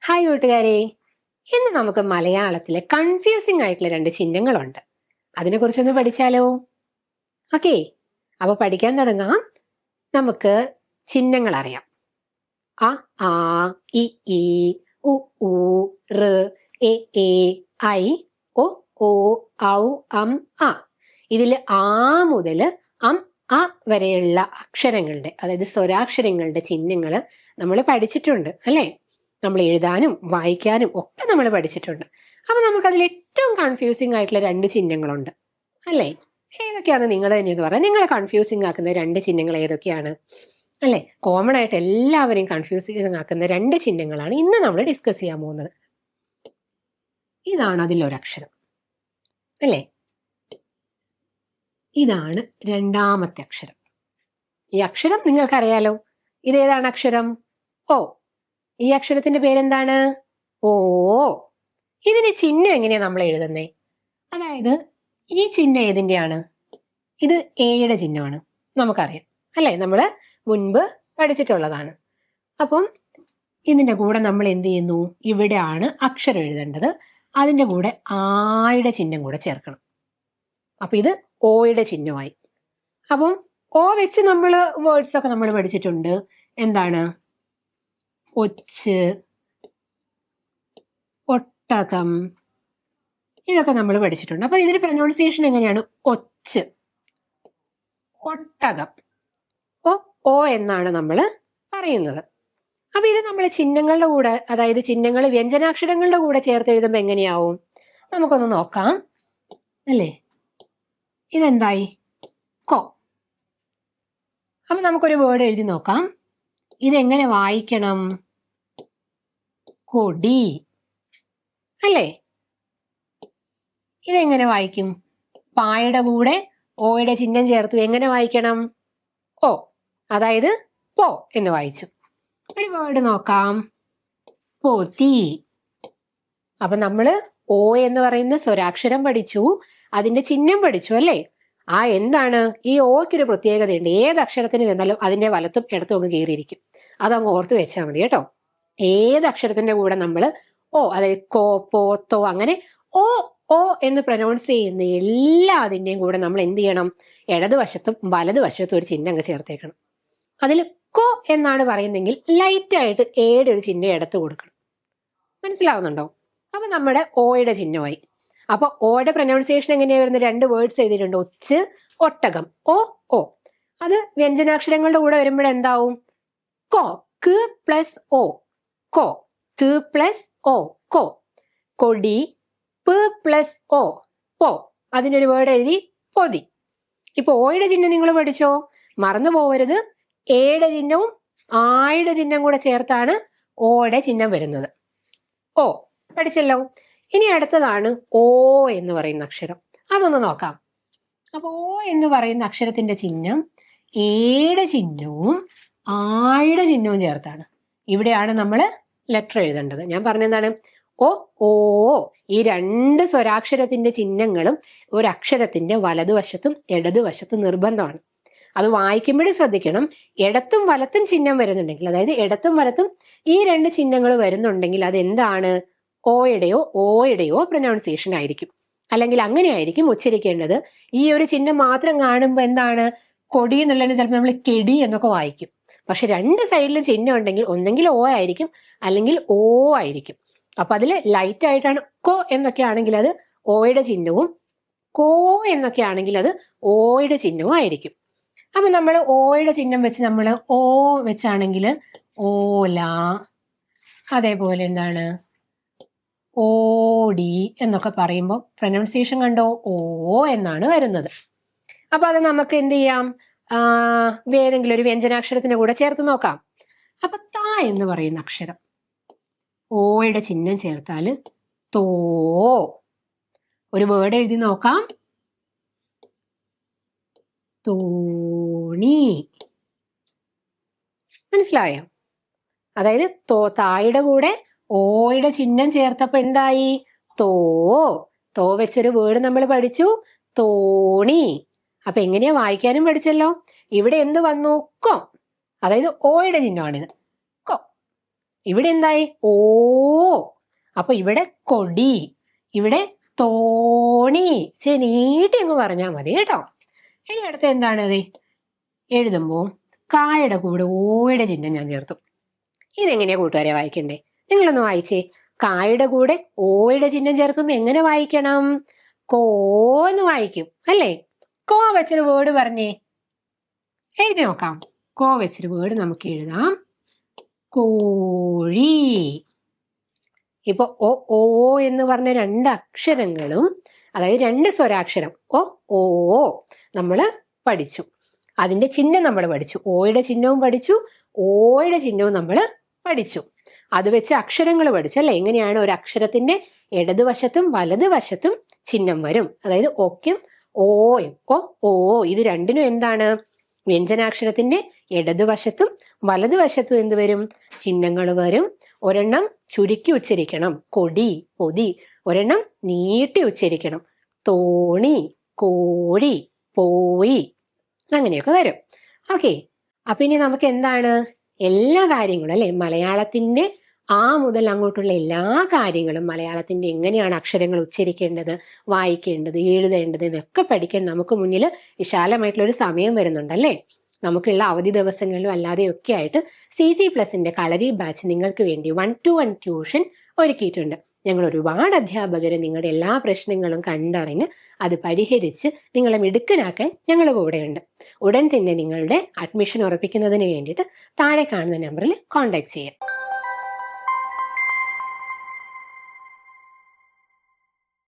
Hi കൂട്ടുകാരെ, ഇന്ന് നമുക്ക് മലയാളത്തിലെ കൺഫ്യൂസിംഗ് ആയിട്ടുള്ള രണ്ട് ചിഹ്നങ്ങളുണ്ട്. അതിനെക്കുറിച്ചൊന്ന് പഠിച്ചാലോ? ഓക്കെ, അപ്പൊ പഠിക്കാൻ തുടങ്ങാം. നമുക്ക് ചിഹ്നങ്ങൾ അറിയാം. അ, ആ, ഇ, ഈ, ഉ, ഊ, ഋ, എ, ഐ, ഒ, ഓ, ഔ, ആ. ഇതിൽ ആ മുതൽ അ വരെയുള്ള അക്ഷരങ്ങളുടെ, അതായത് സ്വരാക്ഷരങ്ങളുടെ ചിഹ്നങ്ങൾ നമ്മൾ പഠിച്ചിട്ടുണ്ട് അല്ലേ? നമ്മൾ എഴുതാനും വായിക്കാനും ഒക്കെ നമ്മൾ പഠിച്ചിട്ടുണ്ട്. അപ്പൊ നമുക്കതിൽ ഏറ്റവും കൺഫ്യൂസിംഗ് ആയിട്ടുള്ള രണ്ട് ചിഹ്നങ്ങളുണ്ട് അല്ലേ? ഏതൊക്കെയാണ് നിങ്ങൾ തന്നെ എന്ന് പറയാം. നിങ്ങളെ കൺഫ്യൂസിംഗ് ആക്കുന്ന രണ്ട് ചിഹ്നങ്ങൾ ഏതൊക്കെയാണ് അല്ലെ? കോമൺ ആയിട്ട് എല്ലാവരെയും കൺഫ്യൂസിംഗ് ആക്കുന്ന രണ്ട് ചിഹ്നങ്ങളാണ് ഇന്ന് നമ്മൾ ഡിസ്കസ് ചെയ്യാൻ പോകുന്നത്. ഇതാണ് അതിലൊരക്ഷരം അല്ലേ? ഇതാണ് രണ്ടാമത്തെ അക്ഷരം. ഈ അക്ഷരം നിങ്ങൾക്കറിയാലോ. ഇതേതാണ് അക്ഷരം? ഓ. ഈ അക്ഷരത്തിന്റെ പേരെന്താണ്? ഓ. ഇതിന് ചിഹ്നം എങ്ങനെയാ നമ്മൾ എഴുതുന്നേ? അതായത് ഈ ചിഹ്നം ഏതിന്റെയാണ്? ഇത് എയുടെ ചിഹ്നമാണ്, നമുക്കറിയാം അല്ലെ? നമ്മൾ മുൻപ് പഠിച്ചിട്ടുള്ളതാണ്. അപ്പം ഇതിന്റെ കൂടെ നമ്മൾ എന്ത് ചെയ്യുന്നു? ഇവിടെയാണ് അക്ഷരം എഴുതേണ്ടത്. അതിന്റെ കൂടെ ആയുടെ ചിഹ്നം കൂടെ ചേർക്കണം. അപ്പൊ ഇത് ഓയുടെ ചിഹ്നമായി. അപ്പം ഓ വെച്ച് നമ്മൾ വേർഡ്സ് ഒക്കെ നമ്മൾ പഠിച്ചിട്ടുണ്ട്. എന്താണ്? ഒച്ച്, ഒട്ടകം, ഇതൊക്കെ നമ്മൾ പഠിച്ചിട്ടുണ്ട്. അപ്പൊ ഇതിന്റെ പ്രൊനൗൺസിയേഷൻ എങ്ങനെയാണ്? ഒച്ച്, ഒട്ടകം, ഓ എന്നാണ് നമ്മൾ പറയുന്നത്. അപ്പൊ ഇത് നമ്മൾ ചിഹ്നങ്ങളുടെ കൂടെ, അതായത് ചിഹ്നങ്ങൾ വ്യഞ്ജനാക്ഷരങ്ങളുടെ കൂടെ ചേർത്ത് എഴുതുമ്പോൾ എങ്ങനെയാവും? നമുക്കൊന്ന് നോക്കാം അല്ലേ? ഇതെന്തായി? കോ. അപ്പൊ നമുക്കൊരു വേർഡ് എഴുതി നോക്കാം. ഇതെങ്ങനെ വായിക്കണം? കൊടി അല്ലേ? ഇതെങ്ങനെ വായിക്കും? പായുടെ കൂടെ ഓയുടെ ചിഹ്നം ചേർത്തു. എങ്ങനെ വായിക്കണം? ഓ, അതായത് പോ എന്ന് വായിച്ചു. ഒരു വേർഡ് നോക്കാം. പോത്തി. അപ്പൊ നമ്മള് ഓ എന്ന് പറയുന്ന സ്വരാക്ഷരം പഠിച്ചു, അതിന്റെ ചിഹ്നം പഠിച്ചു അല്ലേ? എന്താണ് ഈ ഓയ്ക്കൊരു പ്രത്യേകതയുണ്ട്. ഏത് അക്ഷരത്തിന് ചെന്നാലും അതിന്റെ വലത്തും ഇടത്തും അങ്ങ് കയറിയിരിക്കും. അതങ്ങ് ഓർത്ത് വെച്ചാൽ മതി കേട്ടോ. ഏത് അക്ഷരത്തിന്റെ കൂടെ നമ്മൾ ഓ, അതായത് കോ, പോ, തോ, അങ്ങനെ ഓ ഓ എന്ന് പ്രൊനൗൺസ് ചെയ്യുന്ന എല്ലാതിന്റെയും കൂടെ നമ്മൾ എന്ത് ചെയ്യണം? ഇടതുവശത്തും വലതുവശത്തും ഒരു ചിഹ്നം അങ്ങ് ചേർത്തേക്കണം. അതിൽ കോ എന്നാണ് പറയുന്നെങ്കിൽ ലൈറ്റ് ആയിട്ട് എയുടെ ഒരു ചിഹ്നം എടുത്ത് കൊടുക്കണം. മനസ്സിലാവുന്നുണ്ടോ? അപ്പൊ നമ്മുടെ ഓയുടെ ചിഹ്നമായി. അപ്പൊ ഓയുടെ പ്രൊനൗൺസിയേഷൻ എങ്ങനെയാ വരുന്നത്? രണ്ട് വേർഡ്സ് എഴുതിയിട്ടുണ്ട്. ഒച്ച്, ഒട്ടകം, ഓ ഓ. അത് വ്യഞ്ജനാക്ഷരങ്ങളുടെ കൂടെ വരുമ്പോഴെന്താവും? കോ, ക് പ്ലസ് ഓ, കോ, ക് പ്ലസ് ഓ, കോ. കൊടി, പ് പ്ലസ് ഓ, പോ. അതിനൊരു വേർഡ് എഴുതി, പൊതി. ഇപ്പൊ ഓയുടെ ചിഹ്നം നിങ്ങൾ പഠിച്ചോ? മറന്നു പോകരുത്. എയുടെ ചിഹ്നവും ആയുടെ ചിഹ്നം കൂടെ ചേർത്താണ് ഓയുടെ ചിഹ്നം വരുന്നത്. ഓ, പഠിച്ചല്ലോ. ഇനി അടുത്തതാണ് ഓ എന്ന് പറയുന്ന അക്ഷരം. അതൊന്ന് നോക്കാം. അപ്പൊ ഓ എന്ന് പറയുന്ന അക്ഷരത്തിന്റെ ചിഹ്നം എയുടെ ചിഹ്നവും ആയുടെ ചിഹ്നവും ചേർത്താണ്. ഇവിടെയാണ് നമ്മൾ ലെറ്റർ എഴുതേണ്ടത്. ഞാൻ പറഞ്ഞെന്താണ്? ഓ ഓ. ഈ രണ്ട് സ്വരാക്ഷരത്തിന്റെ ചിഹ്നങ്ങളും ഒരു അക്ഷരത്തിന്റെ വലതുവശത്തും ഇടതുവശത്തും നിർബന്ധമാണ്. അത് വായിക്കുമ്പോഴും ശ്രദ്ധിക്കണം. ഇടത്തും വലത്തും ചിഹ്നം വരുന്നുണ്ടെങ്കിൽ, അതായത് ഇടത്തും വലത്തും ഈ രണ്ട് ചിഹ്നങ്ങൾ വരുന്നുണ്ടെങ്കിൽ അത് എന്താണ്? ഓയുടെയോ പ്രൊനൗൺസിയേഷൻ ആയിരിക്കും. അല്ലെങ്കിൽ അങ്ങനെയായിരിക്കും ഉച്ചരിക്കേണ്ടത്. ഈ ഒരു ചിഹ്നം മാത്രം കാണുമ്പോൾ എന്താണ്? കൊടി എന്നുള്ളതിന് ചിലപ്പോൾ നമ്മൾ കെടി എന്നൊക്കെ വായിക്കും. പക്ഷെ രണ്ട് സൈഡിലും ചിഹ്നം ഉണ്ടെങ്കിൽ ഒന്നെങ്കിൽ ഓ ആയിരിക്കും, അല്ലെങ്കിൽ ഓ ആയിരിക്കും. അപ്പൊ അതിൽ ലൈറ്റ് ആയിട്ടാണ് കോ എന്നൊക്കെ ആണെങ്കിൽ അത് ഓയുടെ ചിഹ്നവും, കോ എന്നൊക്കെ ആണെങ്കിൽ അത് ഓയുടെ ചിഹ്നവും ആയിരിക്കും. അപ്പൊ നമ്മൾ ഓയുടെ ചിഹ്നം വെച്ച് നമ്മൾ ഓ വെച്ചാണെങ്കിൽ ഓല, അതേപോലെ എന്താണ്? ഓടി എന്നൊക്കെ പറയുമ്പോൾ പ്രൊനൗൺസിയേഷൻ കണ്ടോ? ഓ എന്നാണ് വരുന്നത്. അപ്പൊ അത് നമുക്ക് എന്ത് ചെയ്യാം? ഏതെങ്കിലും ഒരു വ്യഞ്ജനാക്ഷരത്തിന്റെ കൂടെ ചേർത്ത് നോക്കാം. അപ്പൊ ത എന്ന് പറയുന്ന അക്ഷരം ഓയുടെ ചിഹ്നം ചേർത്താൽ തോ. ഒരു വേർഡ് എഴുതി നോക്കാം. തോണി. മനസ്സിലായോ? അതായത് തായുടെ കൂടെ ഓയുടെ ചിഹ്നം ചേർത്തപ്പോ എന്തായി? തോ വെച്ചൊരു വേർഡ് നമ്മൾ പഠിച്ചു, തോണി. അപ്പൊ എങ്ങനെയാ വായിക്കാനും പഠിച്ചല്ലോ. ഇവിടെ എന്ത് വന്നു? കൊ. അതായത് ഓയുടെ ചിഹ്നമാണിത്, കൊ. ഇവിടെ എന്തായി? ഓ. അപ്പൊ ഇവിടെ കൊടി, ഇവിടെ തോണി. നീട്ടി അങ്ങ് പറഞ്ഞാൽ മതി കേട്ടോ. ഇനി അടുത്ത എന്താണ്? എഴുതുമ്പോൾ കായുടെ കൂടെ ഓയുടെ ചിഹ്നം ഞാൻ ചേർത്തു. ഇതെങ്ങനെയാ കൂട്ടുകാരെ വായിക്കണ്ടേ? നിങ്ങളൊന്ന് വായിച്ചേ. കായുടെ കൂടെ ഓയുടെ ചിഹ്നം ചേർക്കുമ്പോൾ എങ്ങനെ വായിക്കണം? കോ എന്ന് വായിക്കും അല്ലേ? കോ വെച്ചൊരു വേർഡ് പറഞ്ഞേ, എഴുതി നോക്കാം. കോ വെച്ചൊരു വേർഡ് നമുക്ക് എഴുതാം. കോഴി. ഇപ്പൊ ഓ ഓ എന്ന് പറഞ്ഞ 2 അക്ഷരങ്ങളും, അതായത് 2 സ്വരാക്ഷരം ഓ ഓ നമ്മൾ പഠിച്ചു. അതിന്റെ ചിഹ്നം നമ്മൾ പഠിച്ചു. ഓയുടെ ചിഹ്നവും പഠിച്ചു, ഓയുടെ ചിഹ്നവും നമ്മൾ പഠിച്ചു. അത് വെച്ച് അക്ഷരങ്ങൾ പഠിച്ചു അല്ലെ? എങ്ങനെയാണ് ഒരു അക്ഷരത്തിന്റെ ഇടതുവശത്തും വലതുവശത്തും ചിഹ്നം വരും. അതായത് ഓക്കും ഓയും. ഓ ഓ ഇത് രണ്ടിനും എന്താണ്? വ്യഞ്ജനാക്ഷരത്തിന്റെ ഇടതുവശത്തും വലതുവശത്തും എന്ത് വരും? ചിഹ്നങ്ങൾ വരും. ഒരെണ്ണം ചുരുക്കി ഉച്ചരിക്കണം, കൊടി, പൊതി. ഒരെണ്ണം നീട്ടി ഉച്ചരിക്കണം, തോണി, കോഴി, പോയി. അങ്ങനെയൊക്കെ വരും. ഓക്കെ. അപ്പൊ ഇനി നമുക്ക് എന്താണ്? എല്ലാ കാര്യങ്ങളും അല്ലെ, മലയാളത്തിന്റെ ആ മുതൽ അങ്ങോട്ടുള്ള എല്ലാ കാര്യങ്ങളും, മലയാളത്തിന്റെ എങ്ങനെയാണ് അക്ഷരങ്ങൾ ഉച്ചരിക്കേണ്ടത്, വായിക്കേണ്ടത്, എഴുതേണ്ടത് എന്നൊക്കെ പഠിക്കാൻ നമുക്ക് മുന്നിൽ വിശാലമായിട്ടുള്ള ഒരു സമയം വരുന്നുണ്ടല്ലേ? നമുക്കുള്ള അവധി ദിവസങ്ങളിലും അല്ലാതെയൊക്കെ ആയിട്ട് CC+ന്റെ കളരി ബാച്ച് നിങ്ങൾക്ക് വേണ്ടി 1-to-1 ട്യൂഷൻ ഒരുക്കിയിട്ടുണ്ട്. ഞങ്ങൾ ഒരുപാട് അധ്യാപകർ നിങ്ങളുടെ എല്ലാ പ്രശ്നങ്ങളും കണ്ടറിഞ്ഞ് അത് പരിഹരിച്ച് നിങ്ങളെ മിടുക്കനാക്കാൻ ഞങ്ങൾ കൂടെയുണ്ട്. ഉടൻ തന്നെ നിങ്ങളുടെ അഡ്മിഷൻ ഉറപ്പിക്കുന്നതിന് വേണ്ടിയിട്ട് താഴെ കാണുന്ന നമ്പറിൽ കോൺടാക്ട് ചെയ്യാം.